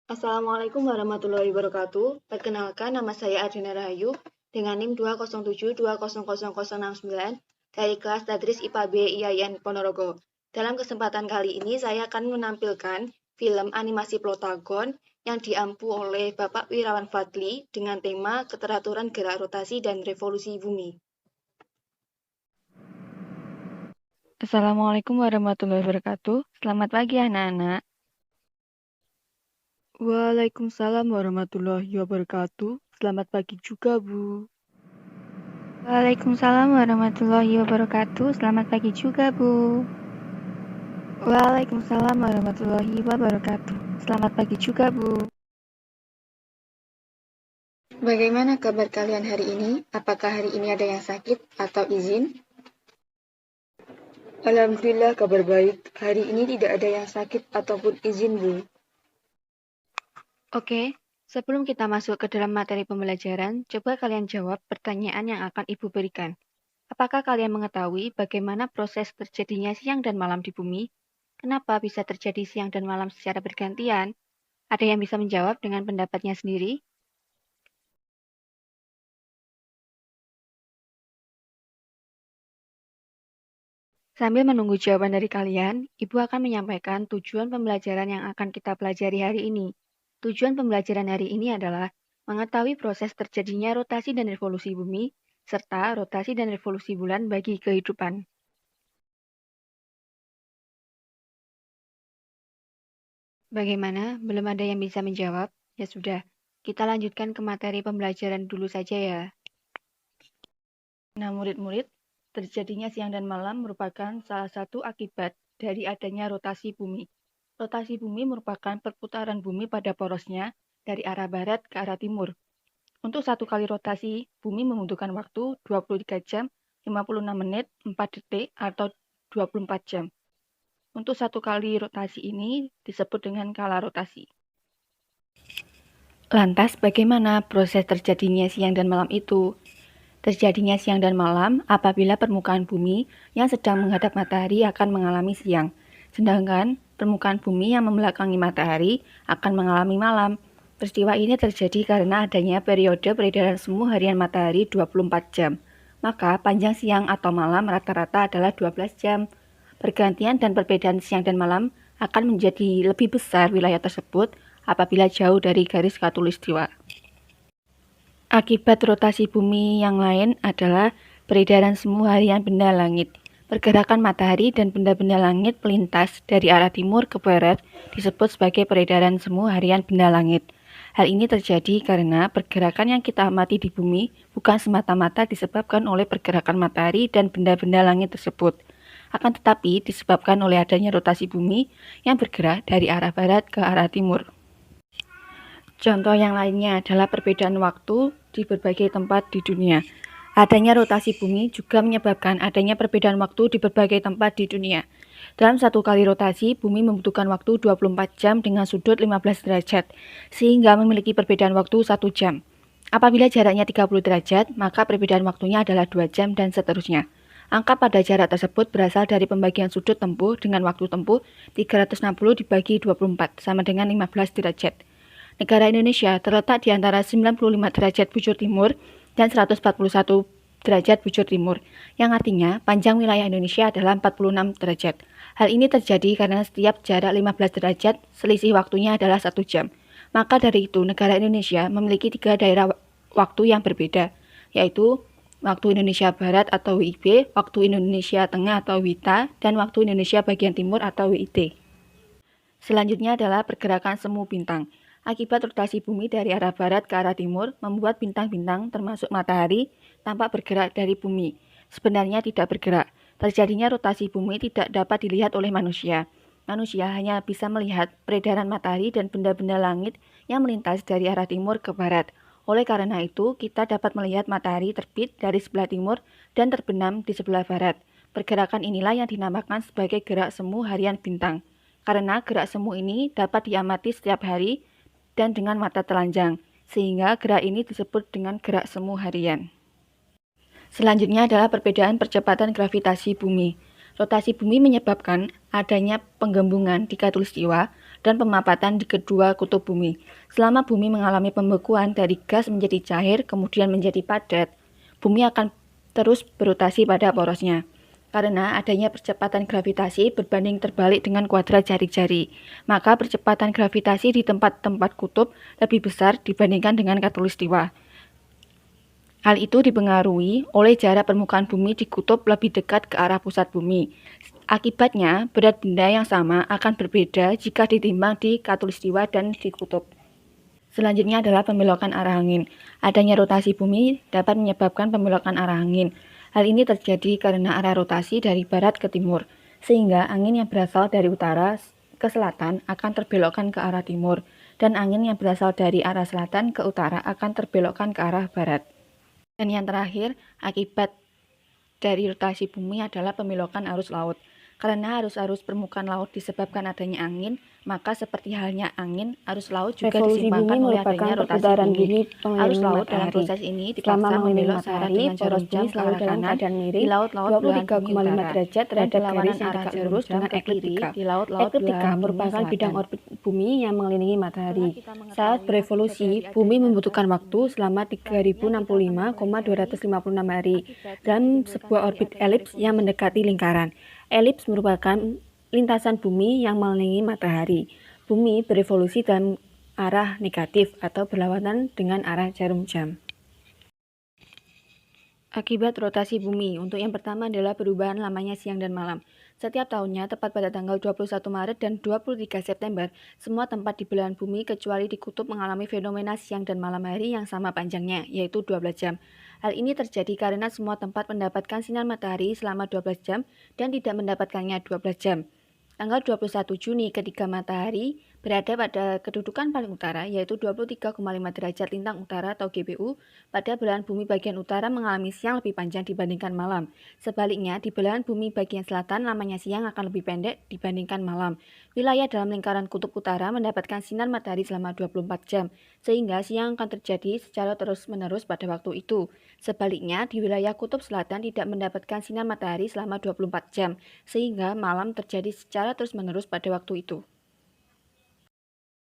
Assalamualaikum warahmatullahi wabarakatuh. Perkenalkan, nama saya Adina Rahayu dengan NIM 207200069 dari kelas Tadris IPA B IAIN Ponorogo. Dalam kesempatan kali ini, saya akan menampilkan film animasi Plotagon yang diampu oleh Bapak Wirawan Fadli dengan tema Keteraturan Gerak Rotasi dan Revolusi Bumi. Assalamualaikum warahmatullahi wabarakatuh. Selamat pagi anak-anak. Waalaikumsalam warahmatullahi wabarakatuh. Selamat pagi juga, Bu. Waalaikumsalam warahmatullahi wabarakatuh. Selamat pagi juga, Bu. Waalaikumsalam warahmatullahi wabarakatuh. Selamat pagi juga, Bu. Bagaimana kabar kalian hari ini? Apakah hari ini ada yang sakit atau izin? Alhamdulillah kabar baik. Hari ini tidak ada yang sakit ataupun izin, Bu. Oke, sebelum kita masuk ke dalam materi pembelajaran, coba kalian jawab pertanyaan yang akan Ibu berikan. Apakah kalian mengetahui bagaimana proses terjadinya siang dan malam di bumi? Kenapa bisa terjadi siang dan malam secara bergantian? Ada yang bisa menjawab dengan pendapatnya sendiri? Sambil menunggu jawaban dari kalian, Ibu akan menyampaikan tujuan pembelajaran yang akan kita pelajari hari ini. Tujuan pembelajaran hari ini adalah mengetahui proses terjadinya rotasi dan revolusi bumi, serta rotasi dan revolusi bulan bagi kehidupan. Bagaimana? Belum ada yang bisa menjawab? Ya sudah, kita lanjutkan ke materi pembelajaran dulu saja ya. Nah, murid-murid, terjadinya siang dan malam merupakan salah satu akibat dari adanya rotasi bumi. Rotasi bumi merupakan perputaran bumi pada porosnya dari arah barat ke arah timur. Untuk satu kali rotasi, bumi membutuhkan waktu 23 jam, 56 menit, 4 detik, atau 24 jam. Untuk satu kali rotasi ini disebut dengan skala rotasi. Lantas, bagaimana proses terjadinya siang dan malam itu? Terjadinya siang dan malam apabila permukaan bumi yang sedang menghadap matahari akan mengalami siang, sedangkan permukaan bumi yang membelakangi matahari akan mengalami malam. Peristiwa ini terjadi karena adanya periode peredaran semu harian matahari 24 jam. Maka panjang siang atau malam rata-rata adalah 12 jam. Pergantian dan perbedaan siang dan malam akan menjadi lebih besar wilayah tersebut apabila jauh dari garis khatulistiwa. Akibat rotasi bumi yang lain adalah peredaran semu harian benda langit. Pergerakan matahari dan benda-benda langit melintas dari arah timur ke barat disebut sebagai peredaran semu harian benda langit. Hal ini terjadi karena pergerakan yang kita amati di bumi bukan semata-mata disebabkan oleh pergerakan matahari dan benda-benda langit tersebut, akan tetapi disebabkan oleh adanya rotasi bumi yang bergerak dari arah barat ke arah timur. Contoh yang lainnya adalah perbedaan waktu di berbagai tempat di dunia. Adanya rotasi bumi juga menyebabkan adanya perbedaan waktu di berbagai tempat di dunia. Dalam satu kali rotasi, bumi membutuhkan waktu 24 jam dengan sudut 15 derajat, sehingga memiliki perbedaan waktu 1 jam. Apabila jaraknya 30 derajat, maka perbedaan waktunya adalah 2 jam dan seterusnya. Angka pada jarak tersebut berasal dari pembagian sudut tempuh dengan waktu tempuh 360 dibagi 24 sama dengan 15 derajat. Negara Indonesia terletak di antara 95 derajat bujur timur dan 141 derajat bujur timur, yang artinya panjang wilayah Indonesia adalah 46 derajat. Hal ini terjadi karena setiap jarak 15 derajat, selisih waktunya adalah 1 jam. Maka dari itu, negara Indonesia memiliki 3 daerah waktu yang berbeda, yaitu waktu Indonesia Barat atau WIB, waktu Indonesia Tengah atau WITA, dan waktu Indonesia bagian timur atau WIT. Selanjutnya adalah pergerakan semu bintang. Akibat rotasi bumi dari arah barat ke arah timur membuat bintang-bintang termasuk matahari tampak bergerak dari bumi. Sebenarnya tidak bergerak. Terjadinya rotasi bumi tidak dapat dilihat oleh manusia. Manusia hanya bisa melihat peredaran matahari dan benda-benda langit yang melintas dari arah timur ke barat. Oleh karena itu, kita dapat melihat matahari terbit dari sebelah timur dan terbenam di sebelah barat. Pergerakan inilah yang dinamakan sebagai gerak semu harian bintang. Karena gerak semu ini dapat diamati setiap hari dan dengan mata telanjang, sehingga gerak ini disebut dengan gerak semu harian. Selanjutnya adalah perbedaan percepatan gravitasi bumi. Rotasi bumi menyebabkan adanya penggembungan di khatulistiwa dan pemapatan di kedua kutub bumi. Selama bumi mengalami pembekuan dari gas menjadi cair kemudian menjadi padat, bumi akan terus berotasi pada porosnya. Karena adanya percepatan gravitasi berbanding terbalik dengan kuadrat jari-jari, maka percepatan gravitasi di tempat-tempat kutub lebih besar dibandingkan dengan khatulistiwa. Hal itu dipengaruhi oleh jarak permukaan bumi di kutub lebih dekat ke arah pusat bumi. Akibatnya, berat benda yang sama akan berbeda jika ditimbang di khatulistiwa dan di kutub. Selanjutnya adalah pembelokan arah angin. Adanya rotasi bumi dapat menyebabkan pembelokan arah angin. Hal ini terjadi karena arah rotasi dari barat ke timur, sehingga angin yang berasal dari utara ke selatan akan terbelokkan ke arah timur, dan angin yang berasal dari arah selatan ke utara akan terbelokkan ke arah barat. Dan yang terakhir, akibat dari rotasi bumi adalah pembelokan arus laut. Karena arus-arus permukaan laut disebabkan adanya angin, maka seperti halnya angin, arus laut juga Revolusi disimpangkan bumi oleh merupakan adanya rotasi perputaran bumi. bumi Arus mengelilingi laut dalam matahari. proses ini Selama dipaksa mengelilingi membelok searah matahari, dengan jarum poros jam bumi ke selalu arah dalam kanan keadaan di miring laut-laut belahan bumi 23,5 utara, derajat dan terhadap garis berlawanan yang arah tegak jarum lurus jam dengan ke kiri ekliptika. di laut-laut Ekliptika belahan bumi merupakan bidang selatan. orbit bumi yang mengelilingi matahari. Setelah kita mengetahui Saat berevolusi, akibat dari bumi adanya membutuhkan rotasi waktu bumi, selama selanjutnya kita akan 3.065,256 hari akibat dalam yang ditimbulkan sebuah dari orbit adanya elips yang revolusi mendekati bumi. lingkaran. Elips merupakan lintasan bumi yang mengelilingi matahari. Bumi berevolusi dalam arah negatif atau berlawanan dengan arah jarum jam. Akibat rotasi bumi, untuk yang pertama adalah perubahan lamanya siang dan malam. Setiap tahunnya, tepat pada tanggal 21 Maret dan 23 September, semua tempat di belahan bumi kecuali di kutub mengalami fenomena siang dan malam hari yang sama panjangnya, yaitu 12 jam. Hal ini terjadi karena semua tempat mendapatkan sinar matahari selama 12 jam dan tidak mendapatkannya 12 jam. Tanggal 21 Juni ketika matahari berada pada kedudukan paling utara yaitu 23,5 derajat lintang utara atau GPU, pada belahan bumi bagian utara mengalami siang lebih panjang dibandingkan malam. Sebaliknya, di belahan bumi bagian selatan lamanya siang akan lebih pendek dibandingkan malam. Wilayah dalam lingkaran kutub utara mendapatkan sinar matahari selama 24 jam, sehingga siang akan terjadi secara terus-menerus pada waktu itu. Sebaliknya, di wilayah kutub selatan tidak mendapatkan sinar matahari selama 24 jam, sehingga malam terjadi secara terus-menerus pada waktu itu.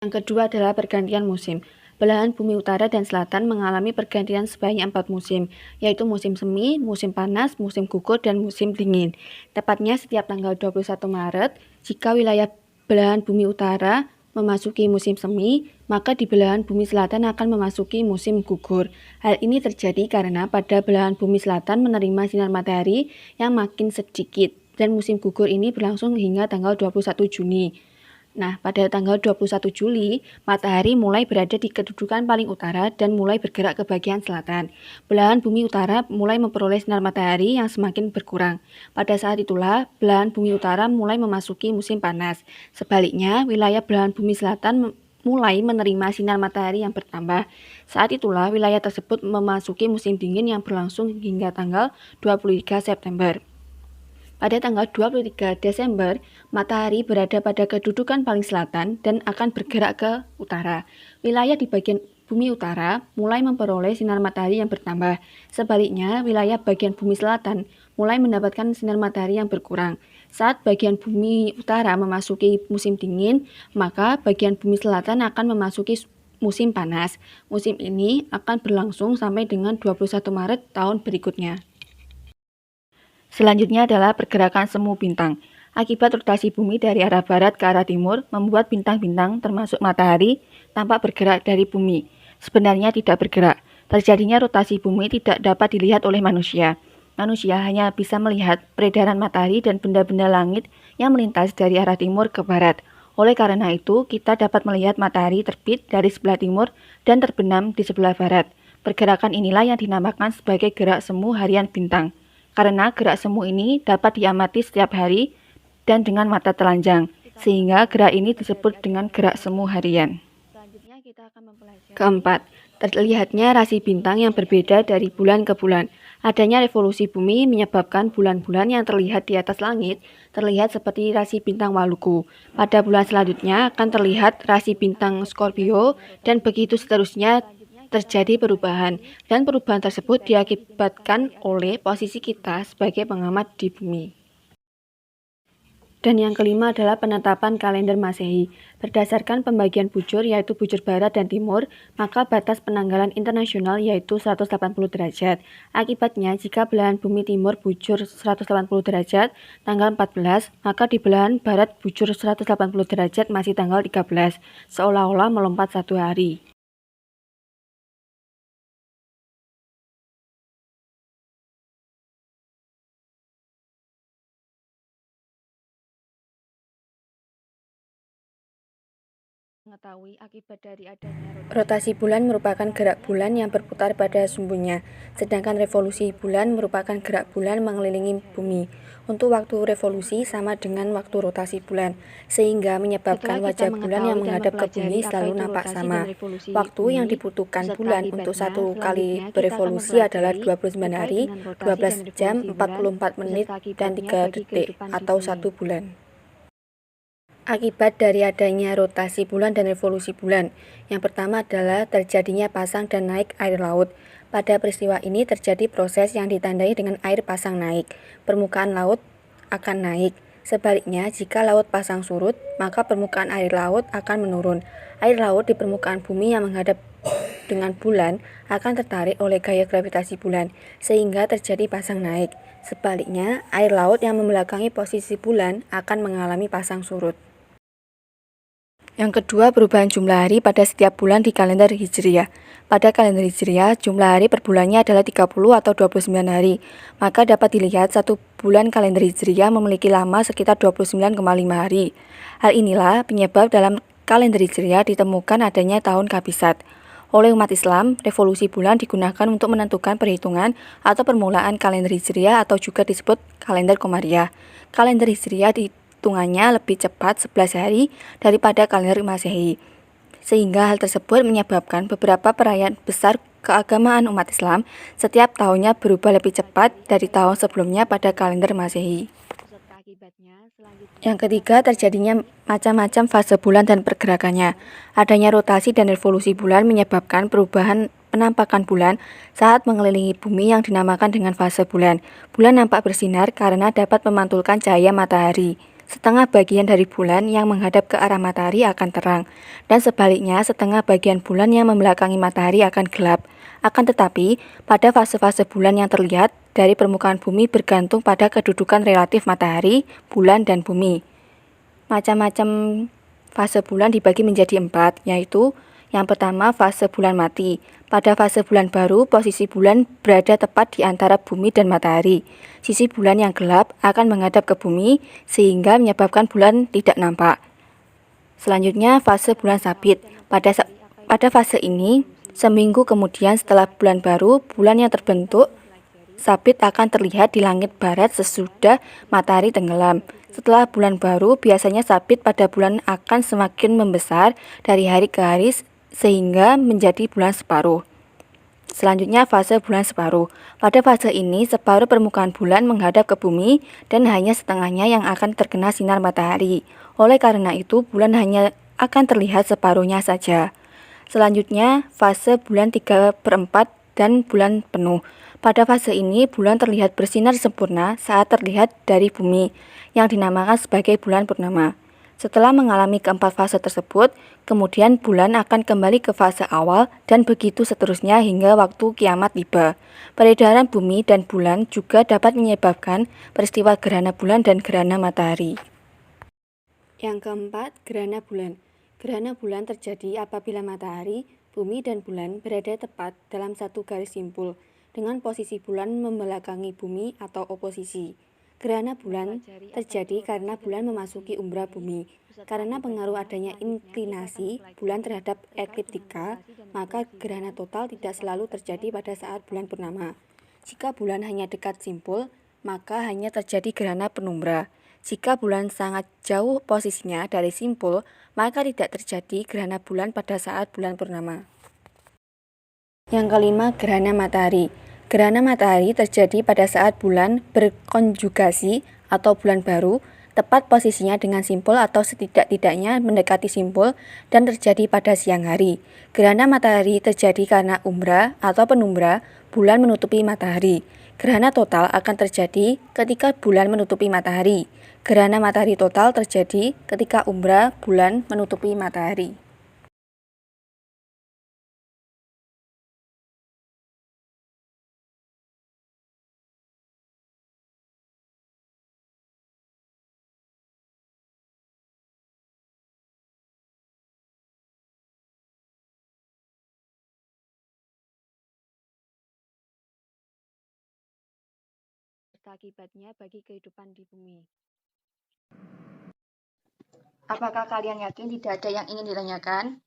Yang kedua adalah pergantian musim. Belahan bumi utara dan selatan mengalami pergantian sebanyak 4 musim, yaitu musim semi, musim panas, musim gugur, dan musim dingin. Tepatnya setiap tanggal 21 Maret, jika wilayah belahan bumi utara memasuki musim semi, maka di belahan bumi selatan akan memasuki musim gugur. Hal ini terjadi karena pada belahan bumi selatan menerima sinar matahari yang makin sedikit, dan musim gugur ini berlangsung hingga tanggal 21 Juni. Nah, pada tanggal 21 Juli, matahari mulai berada di kedudukan paling utara dan mulai bergerak ke bagian selatan. Belahan bumi utara mulai memperoleh sinar matahari yang semakin berkurang. Pada saat itulah, belahan bumi utara mulai memasuki musim panas. Sebaliknya, wilayah belahan bumi selatan mulai menerima sinar matahari yang bertambah. Saat itulah, wilayah tersebut memasuki musim dingin yang berlangsung hingga tanggal 23 September. Pada tanggal 23 Desember, matahari berada pada kedudukan paling selatan dan akan bergerak ke utara. Wilayah di bagian bumi utara mulai memperoleh sinar matahari yang bertambah. Sebaliknya, wilayah bagian bumi selatan mulai mendapatkan sinar matahari yang berkurang. Saat bagian bumi utara memasuki musim dingin, maka bagian bumi selatan akan memasuki musim panas. Musim ini akan berlangsung sampai dengan 21 Maret tahun berikutnya. Selanjutnya adalah pergerakan semu bintang. Akibat rotasi bumi dari arah barat ke arah timur membuat bintang-bintang termasuk matahari tampak bergerak dari bumi. Sebenarnya tidak bergerak. Terjadinya rotasi bumi tidak dapat dilihat oleh manusia. Manusia hanya bisa melihat peredaran matahari dan benda-benda langit yang melintas dari arah timur ke barat. Oleh karena itu, kita dapat melihat matahari terbit dari sebelah timur dan terbenam di sebelah barat. Pergerakan inilah yang dinamakan sebagai gerak semu harian bintang. Karena gerak semu ini dapat diamati setiap hari dan dengan mata telanjang, sehingga gerak ini disebut dengan gerak semu harian. Keempat, terlihatnya rasi bintang yang berbeda dari bulan ke bulan. Adanya revolusi bumi menyebabkan bulan-bulan yang terlihat di atas langit terlihat seperti rasi bintang Maluku. Pada bulan selanjutnya akan terlihat rasi bintang Scorpio dan begitu seterusnya. Terjadi perubahan, dan perubahan tersebut diakibatkan oleh posisi kita sebagai pengamat di bumi. Dan yang kelima adalah penetapan kalender Masehi. Berdasarkan pembagian bujur, yaitu bujur barat dan timur, maka batas penanggalan internasional yaitu 180 derajat. Akibatnya, jika belahan bumi timur bujur 180 derajat tanggal 14, maka di belahan barat bujur 180 derajat masih tanggal 13, seolah-olah melompat 1 hari. Mengetahui akibat dari adanya Rotasi bulan merupakan gerak bulan yang berputar pada sumbunya, sedangkan revolusi bulan merupakan gerak bulan mengelilingi bumi. Untuk waktu revolusi sama dengan waktu rotasi bulan, sehingga menyebabkan wajah bulan yang menghadap ke bumi selalu nampak sama. Waktu yang dibutuhkan bulan untuk satu kali berevolusi adalah 29 hari, 12 jam, 44 menit, dan 3 detik, atau 1 bulan. Akibat dari adanya rotasi bulan dan revolusi bulan. Yang pertama adalah terjadinya pasang dan naik air laut. Pada peristiwa ini terjadi proses yang ditandai dengan air pasang naik. Permukaan laut akan naik. Sebaliknya, jika laut pasang surut, maka permukaan air laut akan menurun. Air laut di permukaan bumi yang menghadap dengan bulan akan tertarik oleh gaya gravitasi bulan, sehingga terjadi pasang naik. Sebaliknya, air laut yang membelakangi posisi bulan akan mengalami pasang surut. Yang kedua, perubahan jumlah hari pada setiap bulan di kalender Hijriah. Pada kalender Hijriah, jumlah hari per bulannya adalah 30 atau 29 hari. Maka dapat dilihat satu bulan kalender Hijriah memiliki lama sekitar 29,5 hari. Hal inilah penyebab dalam kalender Hijriah ditemukan adanya tahun kabisat. Oleh umat Islam, revolusi bulan digunakan untuk menentukan perhitungan atau permulaan kalender Hijriah atau juga disebut kalender Komariah. Kalender Hijriah hitungannya lebih cepat 11 hari daripada kalender Masehi. Sehingga hal tersebut menyebabkan beberapa perayaan besar keagamaan umat Islam setiap tahunnya berubah lebih cepat dari tahun sebelumnya pada kalender Masehi. Yang ketiga, terjadinya macam-macam fase bulan dan pergerakannya. Adanya rotasi dan revolusi bulan menyebabkan perubahan penampakan bulan saat mengelilingi bumi yang dinamakan dengan fase bulan. Bulan nampak bersinar karena dapat memantulkan cahaya matahari. Setengah bagian dari bulan yang menghadap ke arah matahari akan terang, dan sebaliknya setengah bagian bulan yang membelakangi matahari akan gelap. Akan tetapi, pada fase-fase bulan yang terlihat dari permukaan bumi bergantung pada kedudukan relatif matahari, bulan, dan bumi. Macam-macam fase bulan dibagi menjadi 4, yaitu yang pertama, fase bulan mati. Pada fase bulan baru, posisi bulan berada tepat di antara bumi dan matahari. Sisi bulan yang gelap akan menghadap ke bumi, sehingga menyebabkan bulan tidak nampak. Selanjutnya, fase bulan sabit. Pada fase ini, seminggu kemudian setelah bulan baru, bulan yang terbentuk sabit akan terlihat di langit barat sesudah matahari tenggelam. Setelah bulan baru, biasanya sabit pada bulan akan semakin membesar dari hari ke hari sehingga menjadi bulan separuh. Selanjutnya, fase bulan separuh. Pada fase ini, separuh permukaan bulan menghadap ke bumi dan hanya setengahnya yang akan terkena sinar matahari. Oleh karena itu, bulan hanya akan terlihat separuhnya saja. Selanjutnya, fase bulan 3/4 dan bulan penuh. Pada fase ini, bulan terlihat bersinar sempurna saat terlihat dari bumi, yang dinamakan sebagai bulan purnama. Setelah mengalami keempat fase tersebut, kemudian bulan akan kembali ke fase awal dan begitu seterusnya hingga waktu kiamat tiba. Peredaran bumi dan bulan juga dapat menyebabkan peristiwa gerhana bulan dan gerhana matahari. Yang keempat, gerhana bulan. Gerhana bulan terjadi apabila matahari, bumi, dan bulan berada tepat dalam satu garis simpul, dengan posisi bulan membelakangi bumi atau oposisi. Gerhana bulan terjadi karena bulan memasuki umbra bumi. Karena pengaruh adanya inklinasi bulan terhadap ekliptika, maka gerhana total tidak selalu terjadi pada saat bulan purnama. Jika bulan hanya dekat simpul, maka hanya terjadi gerhana penumbra. Jika bulan sangat jauh posisinya dari simpul, maka tidak terjadi gerhana bulan pada saat bulan purnama. Yang kelima, gerhana matahari. Gerhana matahari terjadi pada saat bulan berkonjugasi atau bulan baru, tepat posisinya dengan simpul atau setidak-tidaknya mendekati simpul dan terjadi pada siang hari. Gerhana matahari terjadi karena umbra atau penumbra bulan menutupi matahari. Gerhana total akan terjadi ketika bulan menutupi matahari. Gerhana matahari total terjadi ketika umbra bulan menutupi matahari. Akibatnya bagi kehidupan di bumi. Apakah kalian yakin tidak ada yang ingin ditanyakan?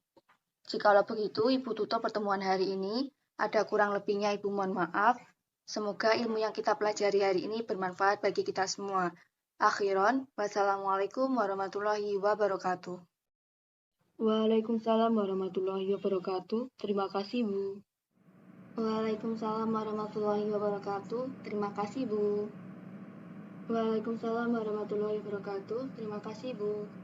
Jikalau begitu, Ibu tutup pertemuan hari ini. Ada kurang lebihnya Ibu mohon maaf. Semoga ilmu yang kita pelajari hari ini bermanfaat bagi kita semua. Akhiron, wassalamualaikum warahmatullahi wabarakatuh. Waalaikumsalam warahmatullahi wabarakatuh. Terima kasih, Bu. Waalaikumsalam warahmatullahi wabarakatuh. Terima kasih, Bu. Waalaikumsalam warahmatullahi wabarakatuh. Terima kasih, Bu.